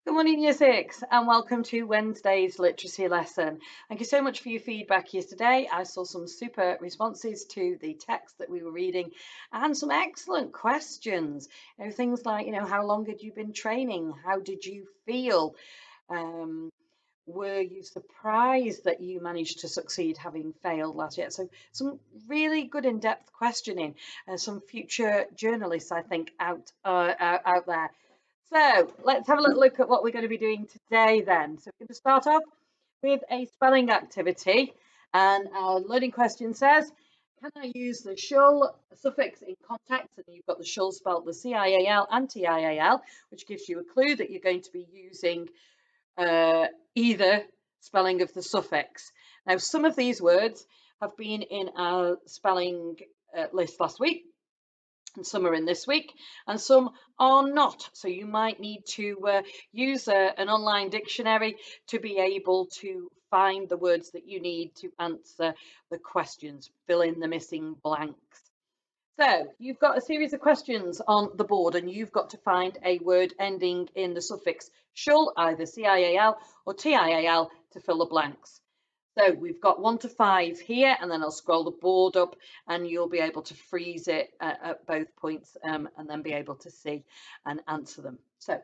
Good morning, Year 6, and welcome to Wednesday's literacy lesson. Thank you so much for your feedback yesterday. I saw some super responses to the text that we were reading and some excellent questions. Things like, how long had you been training? How did you feel? Um, were you surprised that you managed to succeed having failed last year? So some really good in-depth questioning and some future journalists, I think, out there. So let's have a little look at what we're going to be doing today then. So we're going to start off with a spelling activity, and our learning question says, can I use the shall suffix in context? And you've got the shall spelled the C-I-A-L and T-I-A-L, which gives you a clue that you're going to be using either spelling of the suffix. Now, some of these words have been in our spelling list last week, and some are in this week, and some are not. So you might need to use an online dictionary to be able to find the words that you need to answer the questions, fill in the missing blanks. So you've got a series of questions on the board, and you've got to find a word ending in the suffix shall, either C-I-A-L or T-I-A-L, to fill the blanks. So we've got 1 to 5 here, and then I'll scroll the board up and you'll be able to freeze it at both points and then be able to see and answer them. So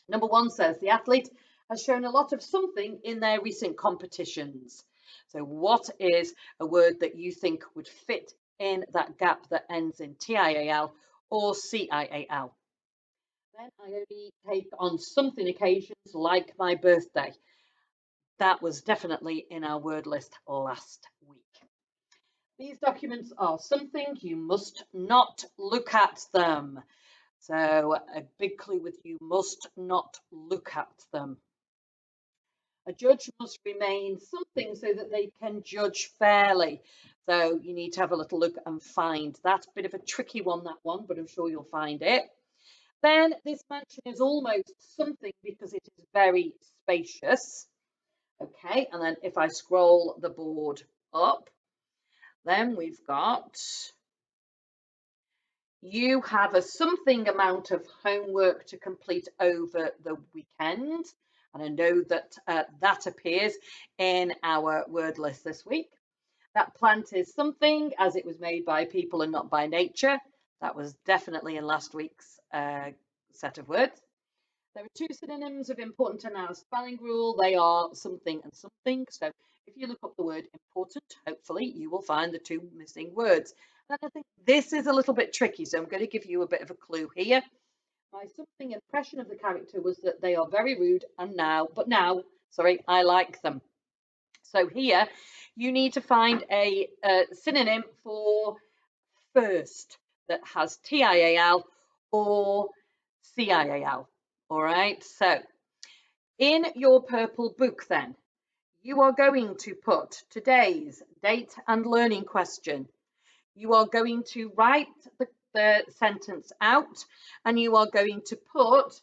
number 1 says, the athlete has shown a lot of something in their recent competitions. So what is a word that you think would fit in that gap that ends in T-I-A-L or C-I-A-L? Then I only take on something occasions like my birthday. That was definitely in our word list last week. These documents are something you must not look at them. So a big clue with you must not look at them. A judge must remain something so that they can judge fairly. So you need to have a little look and find that. Bit of a tricky one, that one, but I'm sure you'll find it. Then this mansion is almost something because it is very spacious. Okay, and then if I scroll the board up, then we've got, you have a something amount of homework to complete over the weekend. And I know that that appears in our word list this week. That plant is something as it was made by people and not by nature. That was definitely in last week's set of words. There are 2 synonyms of important in our spelling rule. They are something and something. So if you look up the word important, hopefully you will find the 2 missing words. And I think this is a little bit tricky, so I'm going to give you a bit of a clue here. My something impression of the character was that they are very rude and now, I like them. So here you need to find a synonym for first that has T-I-A-L or C-I-A-L. All right, so in your purple book then, you are going to put today's date and learning question. You are going to write the sentence out and you are going to put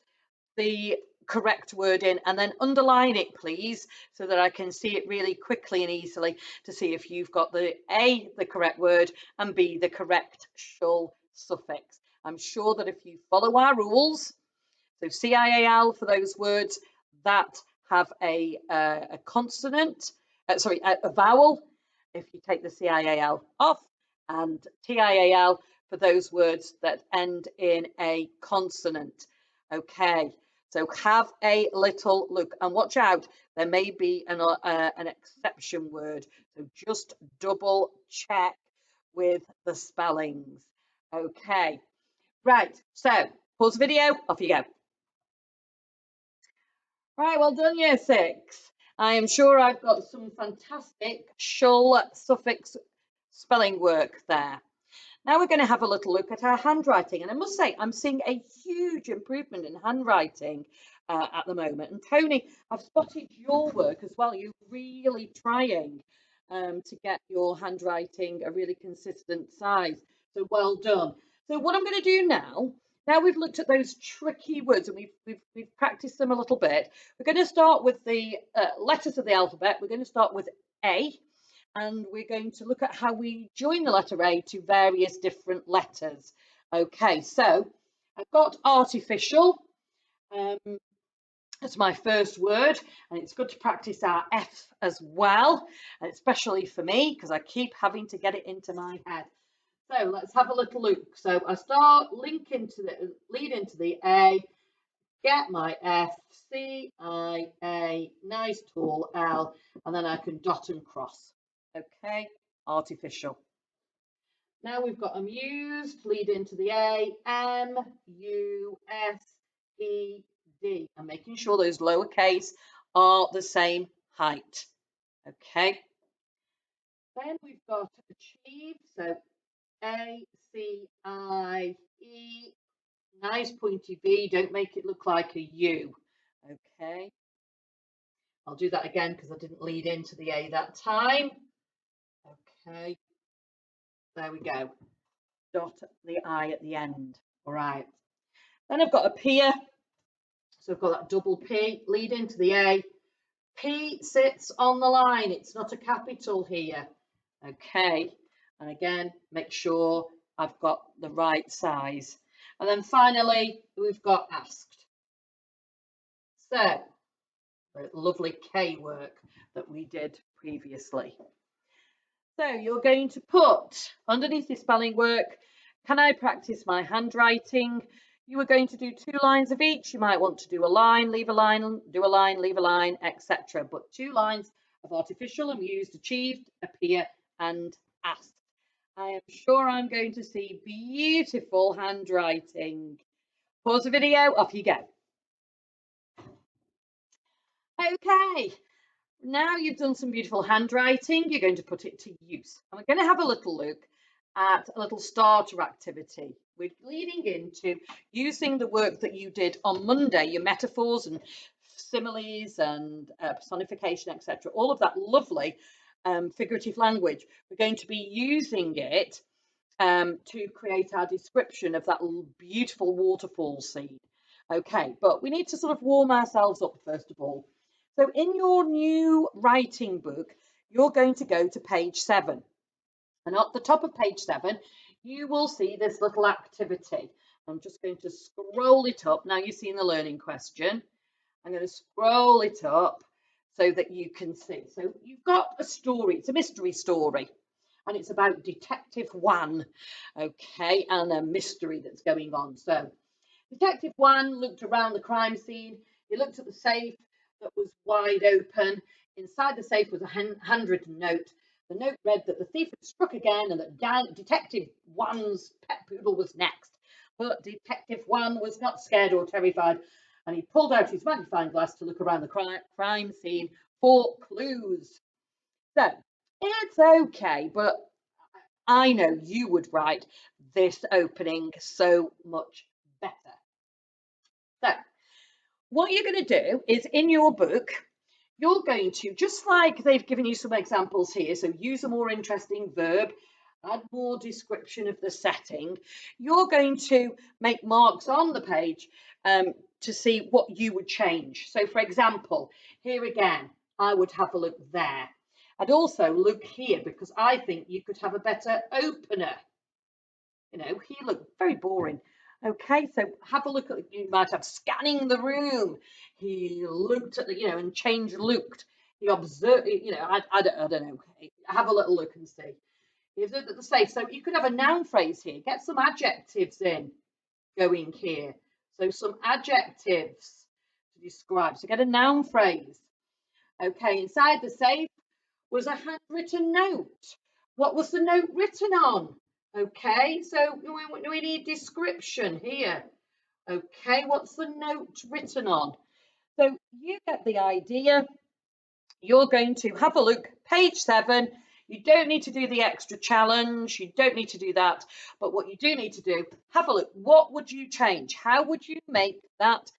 the correct word in and then underline it, please, so that I can see it really quickly and easily to see if you've got the A, the correct word, and B, the correct shall suffix. I'm sure that if you follow our rules, so C-I-A-L for those words that have a consonant, a vowel, if you take the C-I-A-L off, and T-I-A-L for those words that end in a consonant. Okay, so have a little look and watch out. There may be an exception word, so just double check with the spellings. Okay, right, so pause the video, off you go. Right, well done, Year 6. I am sure I've got some fantastic shall suffix spelling work there. Now we're going to have a little look at our handwriting. And I must say, I'm seeing a huge improvement in handwriting at the moment. And Tony, I've spotted your work as well. You're really trying to get your handwriting a really consistent size. So well done. So what I'm going to do now we've looked at those tricky words and we've practiced them a little bit. We're going to start with the letters of the alphabet. We're going to start with A, and we're going to look at how we join the letter A to various different letters. Okay, so I've got artificial. It's my first word, and it's good to practice our F as well, and especially for me because I keep having to get it into my head. So let's have a little look. So I start lead into the A, get my F, C, I, A, nice tall L, and then I can dot and cross. Okay, artificial. Now we've got amused, lead into the A, M, U, S, E, D. I'm making sure those lowercase are the same height. Okay. Then we've got achieve, so A, C, I, E, nice pointy V, don't make it look like a U. Okay. I'll do that again because I didn't lead into the A that time. Okay. There we go. Dot the I at the end. All right. Then I've got a appear. So I've got that double P, lead into the A. P sits on the line. It's not a capital here. Okay. And again, make sure I've got the right size. And then finally, we've got asked. So, the lovely K work that we did previously. So you're going to put underneath the spelling work, can I practice my handwriting? You are going to do 2 lines of each. You might want to do a line, leave a line, do a line, leave a line, etc. But 2 lines of artificial, amused, achieved, appear, and asked. I am sure I'm going to see beautiful handwriting. Pause the video, off you go. Okay, now you've done some beautiful handwriting, you're going to put it to use. And we're going to have a little look at a little starter activity. We're leading into using the work that you did on Monday, your metaphors and similes and personification, etc. All of that lovely figurative language. We're going to be using it to create our description of that beautiful waterfall scene. Okay, but we need to sort of warm ourselves up first of all. So in your new writing book, you're going to go to page 7. And at the top of page 7, you will see this little activity. I'm just going to scroll it up. Now you've seen the learning question. I'm going to scroll it up so that you can see. So you've got a story. It's a mystery story. And it's about Detective Wan, okay, and a mystery that's going on. So Detective Wan looked around the crime scene. He looked at the safe that was wide open. Inside the safe was a handwritten note. The note read that the thief had struck again and that Detective Wan's pet poodle was next. But Detective Wan was not scared or terrified, and he pulled out his magnifying glass to look around the crime scene for clues. So it's okay, but I know you would write this opening so much better. So what you're going to do is in your book, you're going to, just like they've given you some examples here, so use a more interesting verb, add more description of the setting, you're going to make marks on the page to see what you would change. So for example, here again, I would have a look there. I'd also look here because I think you could have a better opener. You know, he looked very boring. Okay, so have a look at, you might have scanning the room. He looked at the, you know, and changed looked. He observed, you know, I don't know. Have a little look and see. He's looked at the safe. So you could have a noun phrase here. Get some adjectives in going here. So some adjectives to describe. So get a noun phrase. Okay, inside the safe was a handwritten note. What was the note written on? Okay, so we need description here. Okay, what's the note written on? So you get the idea. You're going to have a look, page 7. You don't need to do the extra challenge. You don't need to do that. But what you do need to do, have a look. What would you change? How would you make that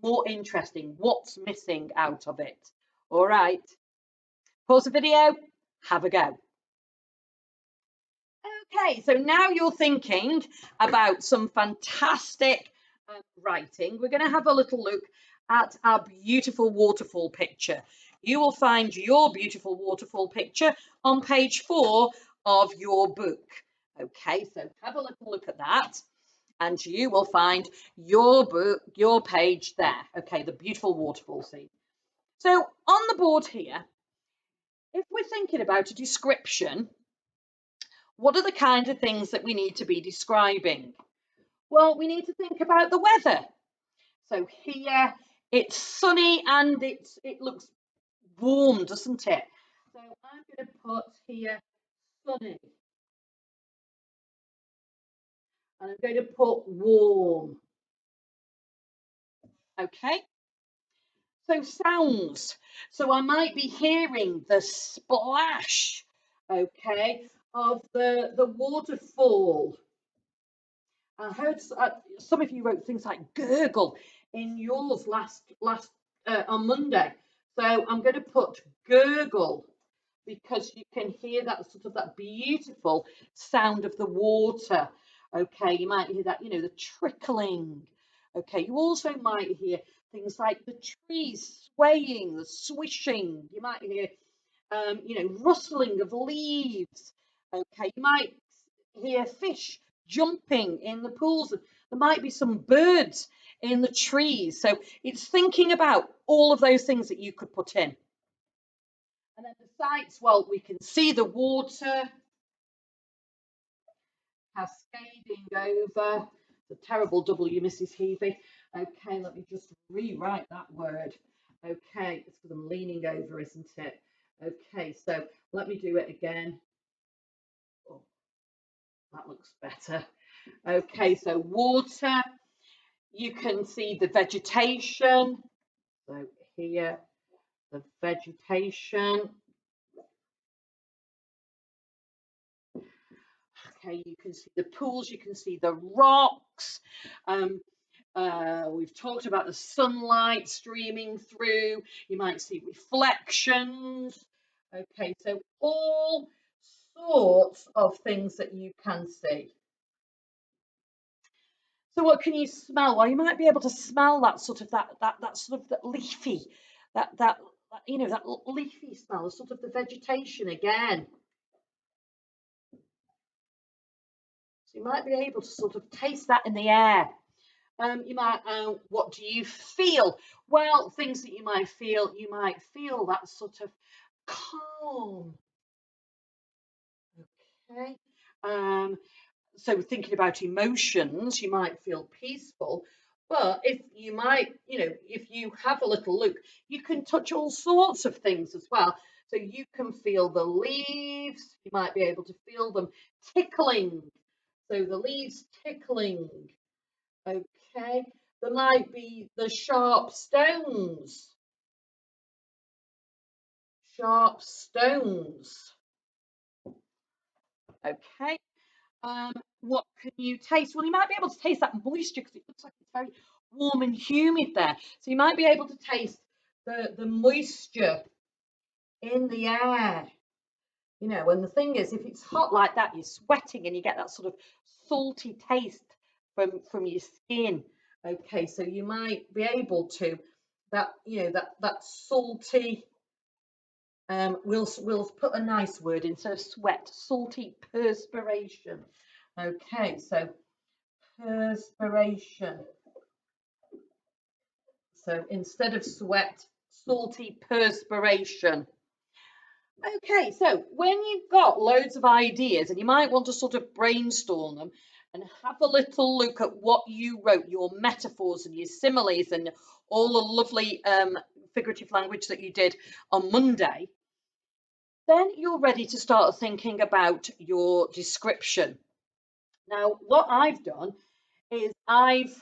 more interesting? What's missing out of it? All right. Pause the video. Have a go. Okay, so now you're thinking about some fantastic writing. We're going to have a little look at our beautiful waterfall picture. You will find your beautiful waterfall picture on page 4 of your book. Okay, so have a little look at that. and you will find your book, your page there. Okay, the beautiful waterfall scene. So on the board here, if we're thinking about a description, what are the kind of things that we need to be describing? Well, we need to think about the weather. So here it's sunny and it looks warm, doesn't it? So I'm going to put here sunny, and I'm going to put warm. Okay. So sounds. So I might be hearing the splash, okay, of the waterfall. I heard some of you wrote things like gurgle in yours last on Monday. So I'm going to put gurgle because you can hear that sort of that beautiful sound of the water. Okay, you might hear that, the trickling. Okay, you also might hear things like the trees swaying, the swishing. You might hear, rustling of leaves. Okay, you might hear fish jumping in the pools. There might be some birds in the trees. So it's thinking about all of those things that you could put in. And then the sights, well, we can see the water cascading over the terrible W, Mrs. Heavey. Okay, let me just rewrite that word. Okay, it's because I'm leaning over, isn't it? Okay, so let me do it again. Oh, that looks better. Okay, so water, you can see the vegetation. So here, the vegetation. Okay, you can see the pools, you can see the rocks. We've talked about the sunlight streaming through. You might see reflections. Okay, so all sorts of things that you can see. So what can you smell? Well, you might be able to smell that sort of that sort of that leafy, that leafy smell, sort of the vegetation again. So you might be able to sort of taste that in the air. You might, what do you feel? Well, things that you might feel that sort of calm. Okay. So thinking about emotions, you might feel peaceful, but if you have a little look, you can touch all sorts of things as well. So you can feel the leaves, you might be able to feel them tickling. So the leaves tickling. Okay. There might be the sharp stones. Sharp stones. Okay. What can you taste? Well, you might be able to taste that moisture because it looks like it's very warm and humid there. So you might be able to taste the moisture in the air. And the thing is, if it's hot like that, you're sweating and you get that sort of salty taste from your skin. Okay, so you might be able to that salty. We'll put a nice word instead of sweat, salty perspiration. Okay, so perspiration. So instead of sweat, salty perspiration. Okay, so when you've got loads of ideas and you might want to sort of brainstorm them and have a little look at what you wrote, your metaphors and your similes and all the lovely figurative language that you did on Monday, then you're ready to start thinking about your description. Now, what I've done is I've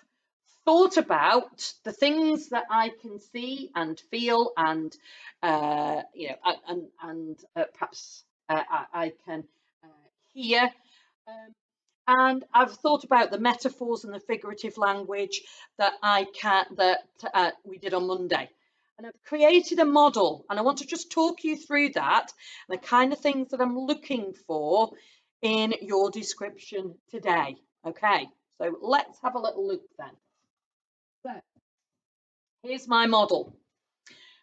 thought about the things that I can see and feel and perhaps I can hear. And I've thought about the metaphors and the figurative language that we did on Monday. And I've created a model, and I want to just talk you through that and the kind of things that I'm looking for in your description today. Okay, so let's have a little look then. So here's my model.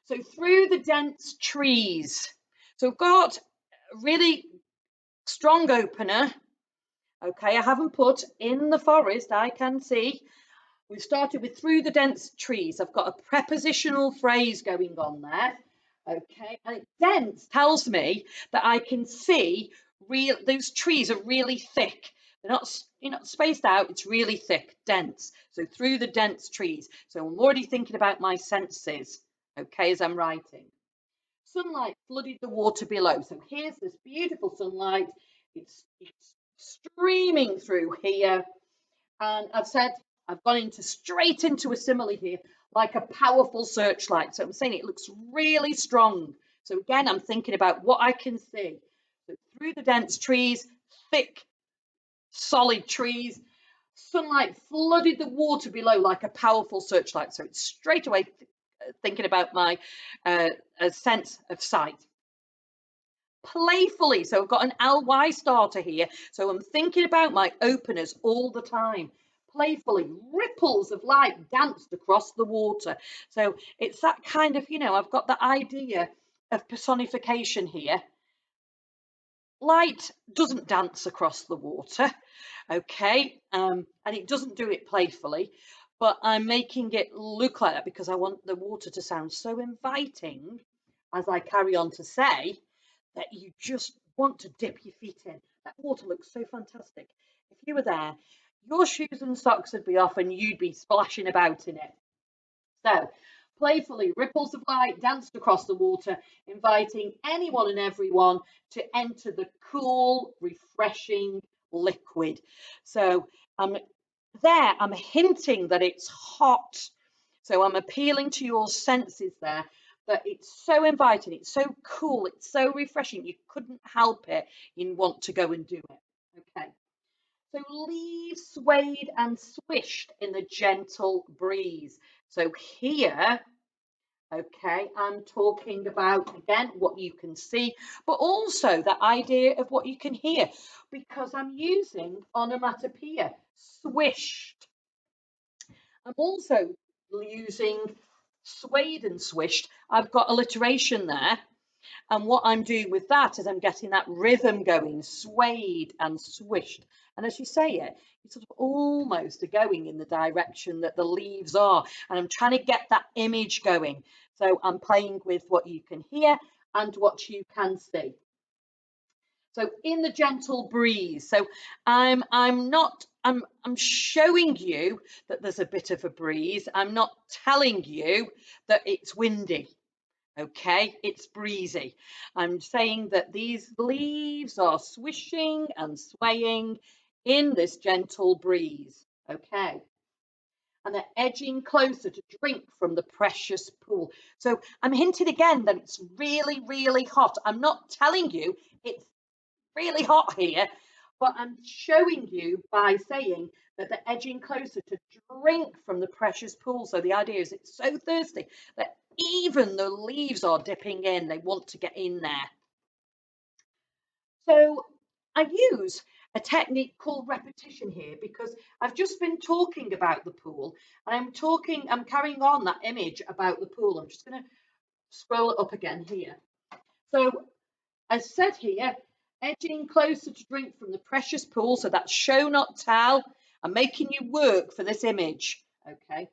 So through the dense trees. So I've got a really strong opener, Okay, I haven't put in the forest, I can see. We've started with through the dense trees. I've got a prepositional phrase going on there. Okay, and dense tells me that I can see those trees are really thick. They're not, you're not spaced out, it's really thick, dense. So through the dense trees. So I'm already thinking about my senses, okay, as I'm writing. Sunlight flooded the water below. So here's this beautiful sunlight. It's streaming through here. And I've said, I've gone into straight into a simile here, like a powerful searchlight. So I'm saying it looks really strong. So again, I'm thinking about what I can see. So through the dense trees, thick, solid trees, sunlight flooded the water below like a powerful searchlight. So it's straight away thinking about my sense of sight. Playfully, so I've got an ly starter here, so I'm thinking about my openers all the time. Playfully, ripples of light danced across the water. So it's that kind of, I've got the idea of personification here. Light doesn't dance across the water, okay, and it doesn't do it playfully, but I'm making it look like that because I want the water to sound so inviting as I carry on to say that you just want to dip your feet in. That water looks so fantastic. If you were there, your shoes and socks would be off and you'd be splashing about in it. So, playfully, ripples of light danced across the water, inviting anyone and everyone to enter the cool, refreshing liquid. So, I'm hinting that it's hot. So, I'm appealing to your senses there that it's so inviting, it's so cool, it's so refreshing. You couldn't help it. You want to go and do it. Okay. So leaves swayed and swished in the gentle breeze. So here, okay, I'm talking about again what you can see, but also the idea of what you can hear because I'm using onomatopoeia, swished. I'm also using swayed and swished. I've got alliteration there. And what I'm doing with that is I'm getting that rhythm going, swayed and swished. And as you say it, you sort of almost are going in the direction that the leaves are. And I'm trying to get that image going. So I'm playing with what you can hear and what you can see. So in the gentle breeze. So I'm showing you that there's a bit of a breeze. I'm not telling you that it's windy. Okay, it's breezy. I'm saying that these leaves are swishing and swaying in this gentle breeze. Okay, and they're edging closer to drink from the precious pool. So I'm hinting again that it's really, really hot. I'm not telling you it's really hot here, but I'm showing you by saying that they're edging closer to drink from the precious pool. So the idea is it's so thirsty that even the leaves are dipping in. They want to get in there. So I use a technique called repetition here because I've just been talking about the pool and I'm carrying on that image about the pool. I'm just going to scroll it up again here. So as said here, edging closer to drink from the precious pool. So that's show, not tell. I'm making you work for this image. Okay.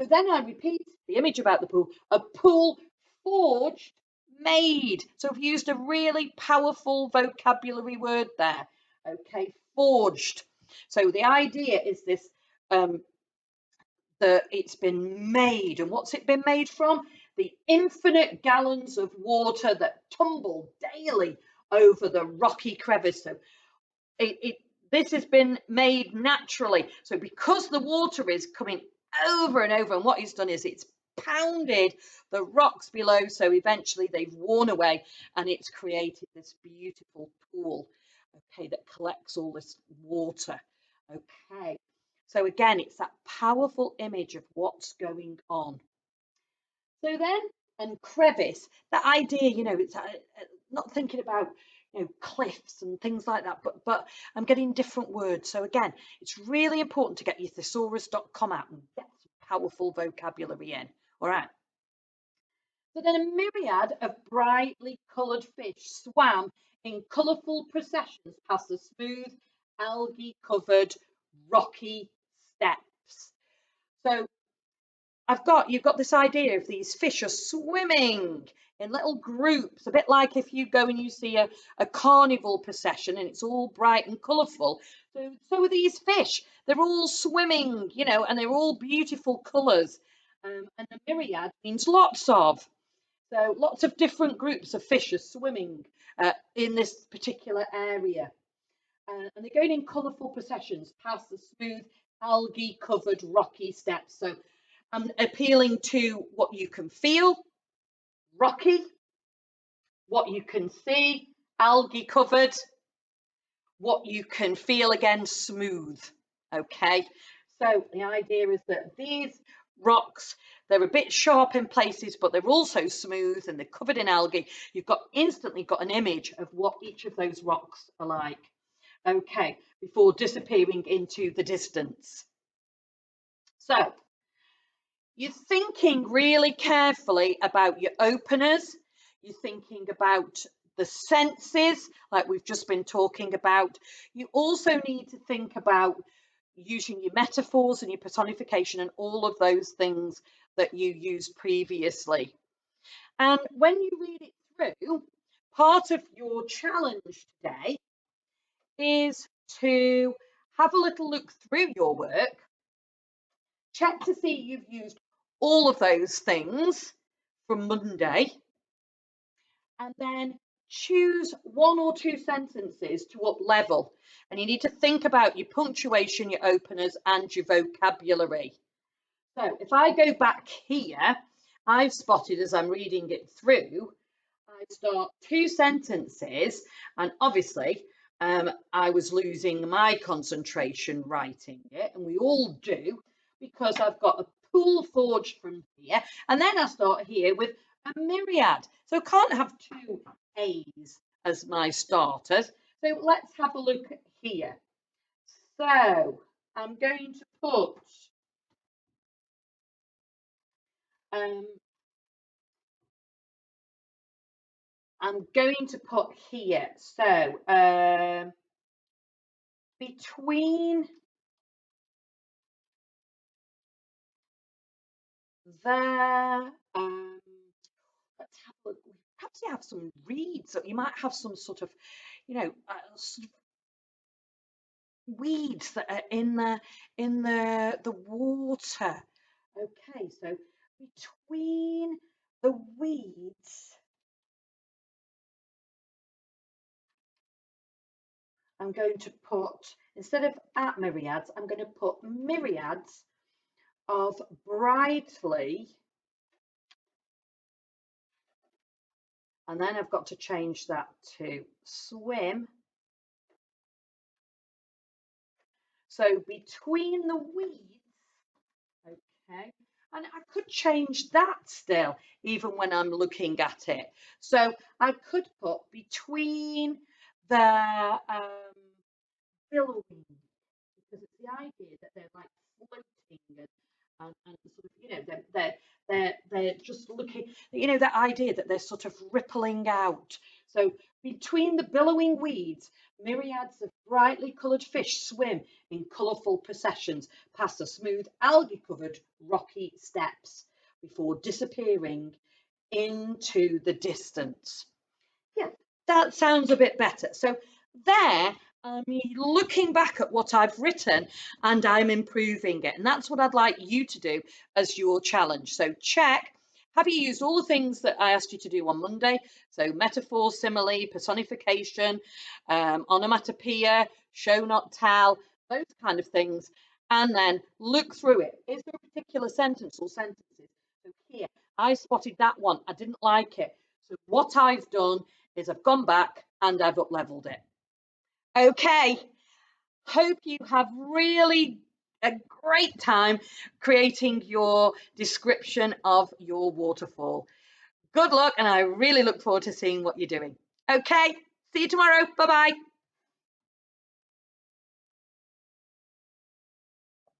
So then I repeat the image about the pool. A pool forged, made. So I've used a really powerful vocabulary word there. Okay. Forged. So the idea is this that it's been made. And what's it been made from? The infinite gallons of water that tumble daily over the rocky crevice. So this has been made naturally. So because the water is coming over and over, and what it's done is it's pounded the rocks below, so eventually they've worn away, and it's created this beautiful pool, okay, that collects all this water. Okay, so again, it's that powerful image of what's going on. So then, and crevice, that idea, it's not thinking about, cliffs and things like that, but I'm getting different words. So again, it's really important to get your thesaurus.com out and get some powerful vocabulary in. All right. So then a myriad of brightly coloured fish swam in colourful processions past the smooth algae covered rocky steps. So you've got this idea of these fish are swimming in little groups, a bit like if you go and you see a carnival procession and it's all bright and colourful. So are these fish. They're all swimming, you know, and they're all beautiful colours. And a myriad means lots of. So lots of different groups of fish are swimming in this particular area. And they're going in colourful processions past the smooth algae covered rocky steps. So I'm appealing to what you can feel, rocky, what you can see, algae covered, what you can feel again, smooth. Okay, so the idea is that these rocks, they're a bit sharp in places, but they're also smooth and they're covered in algae. You've got instantly got an image of what each of those rocks are like. Okay, before disappearing into the distance. So you're thinking really carefully about your openers. You're thinking about the senses, like we've just been talking about. You also need to think about using your metaphors and your personification and all of those things that you used previously. And when you read it through, part of your challenge today is to have a little look through your work, check to see you've used all of those things from Monday, and then choose one or two sentences to up level. And you need to think about your punctuation, your openers, and your vocabulary. So if I go back here, I've spotted as I'm reading it through, I start two sentences, and obviously I was losing my concentration writing it, and we all do, because I've got a pool forged from here, and then I start here with a myriad. So I can't have two A's as my starters. So let's have a look here. So I'm going to put um, here. So between there, let's have a look. Perhaps you have some reeds, or you might have some sort of, you know, sort of weeds that are in the water. Okay, so between the weeds, I'm going to put, instead of at myriads, I'm going to put myriads of brightly, and then I've got to change that to swim. So between the weeds, okay, and I could change that still, even when I'm looking at it. So I could put between the billowing, because it's the idea that they're like floating and sort of, you know, they're just looking, you know, that idea that they're sort of rippling out. So between the billowing weeds, myriads of brightly coloured fish swim in colourful processions past the smooth algae covered rocky steps before disappearing into the distance. Yeah, that sounds a bit better. So there, I'm looking back at what I've written and I'm improving it. And that's what I'd like you to do as your challenge. So check, have you used all the things that I asked you to do on Monday? So metaphor, simile, personification, onomatopoeia, show not tell, those kind of things. And then look through it. Is there a particular sentence or sentences? So here, I spotted that one. I didn't like it. So what I've done is I've gone back and I've up leveled it. Okay, hope you have really a great time creating your description of your waterfall. Good luck, and I really look forward to seeing what you're doing. Okay, see you tomorrow. Bye bye.